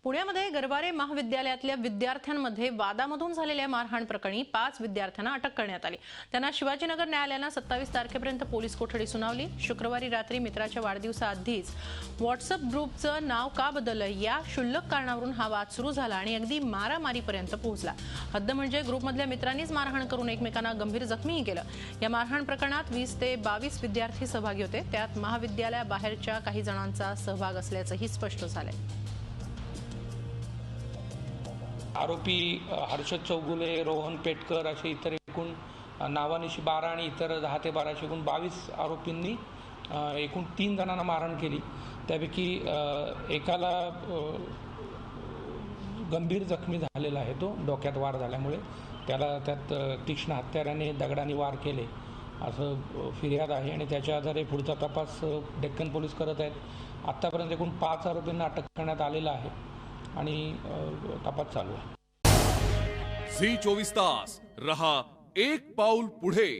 पुण्यामध्ये गरवारे महाविद्यालयातल्या विद्यार्थ्यांमध्ये वादामधून झालेल्या मारहाण प्रकरणी 5 विद्यार्थ्यांना अटक करण्यात आली। त्यांना शिवाजीनगर न्यायालयाने 27 तारखेपर्यंत पोलीस कोठडी सुनावली। शुक्रवारी रात्री मित्राच्या वाढदिवसाआधीच व्हॉट्सअप ग्रुपचं नाव का बदललं या क्षुल्लक कारणावरून हा वाद सुरू झाला आणि अगदी मारामारीपर्यंत पोहोचला। हद्द म्हणजे ग्रुपमधल्या मित्रांनीच मारहाण करून एकमेकांना गंभीर जखमीही केलं। या मारहाण प्रकरणात 20 ते 22 विद्यार्थी सहभागी होते। त्यात महाविद्यालयाबाहेरच्या काही जणांचा सहभाग असल्याचंही स्पष्ट झालंय। आरोपी हर्षद चौगुले, रोहन पेटकर असे इतर एकूण नावानिशी 12 आणि इतर 10 ते 12 एकूण 22 आरोपींनी एकूण 3 जणांना मारहाण केली। त्यापैकी एकाला गंभीर जखमी झालेला आहे। तो डोक्यात वार झाल्यामुळे त्याला त्यात तीक्ष्ण हत्याराने दगडाने वार केले असं फिर्याद आहे आणि त्याच्या आधारे पुढचा तपास डेक्कन पोलीस करत आहेत। आतापर्यंत एकूण 5 आरोपींना अटक करण्यात आलेला आहे आणि तपास चालू आहे। झी 24 तास रहा एक पाऊल पुढे।